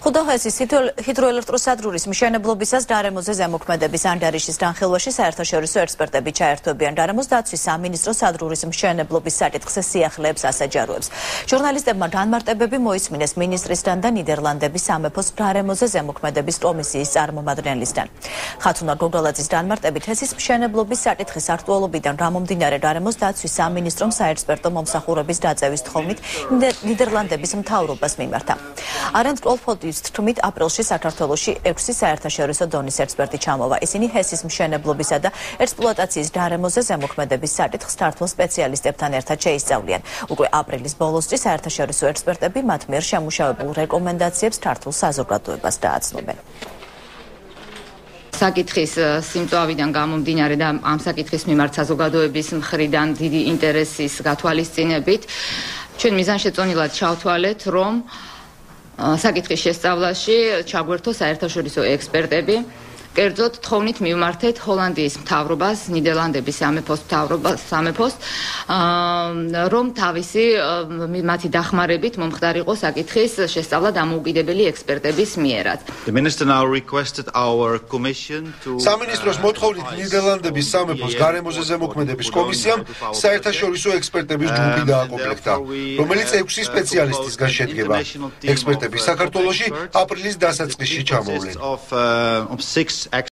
ხუდოჰესის ჰიდროელექტროსადგურის მშენებლობისას დარემოზე ზემოქმედების ანდარიშის განხილვაში საერთაშორისო ექსპერტები ჩაერთვებიან. დარემოს დაცვის სამინისტრო სადრურის მშენებლობის საკითხს სიახლეებს ასაჯაროებს. ჟურნალისტებმა განმარტებები მოისმინეს მინისტრისგან და ნიდერლანდების სამეფოს დარემოზე ზემოქმედების კომისიის წარმომადგენლისგან. ხათუნა გოგოლაძის განმარტებით ჰესის მშენებლობის საკითხის აქტუალობიდან გამომდინარე დარემოს დაცვის სამინისტრომ საექსპერტო მომსახურების დაწევის თხოვნით ნიდერლანდების მთავრობას მიმართა. არენდ კოლფოდის თქმით აპრილში საქართველოში 6 საერთაშორისო დონის ექსპერტი ჩამოვა. ისინი ჰესის მშენებლობისა და ექსპლუატაციის დარემოზე ზემოქმედების საკითხს ქართულ სპეციალისტებთან ერთად შეისწავლიან. უკვე აპრილის ბოლოს წინ საერთაშორისო ექსპერტები მათ მიერ შემუშავებულ რეკომენდაციებს ქართულ საზოგადოებას დააცნობენ. საკითხის სიმწვავიდან გამომდინარე და ამ საკითხის მიმართ საზოგადოების მხრიდან დიდი ინტერესის გათვალისწინებით ჩვენ მიზანშეწონილად ჩავთვალეთ, რომ საკითხის შესწავლაში ჩაგვერთო საერთაშორისო ექსპერტები. კერძოდ თხოვნით მივმართეთ ჰოლანდიის მთავრობას, ნიდერლანდების სამეფოს, რომ თავისი მათი დახმარებით მომხდარიყო საკითხის შესწავლა დამოუკიდებელი ექსპერტების მიერად. სამინისტროს მოთხოვნით ნიდერლანდების სამეფოს გარემოზე ზემოქმედების კომისიამ საერთაშორისო ექსპერტების ჯგუფი დააკომპლექტა, რომელიც 6 სპეციალისტისგან შედგება. ექსპერტები საქართველოში აპრილის დასაწყისში ჩამოვლენ.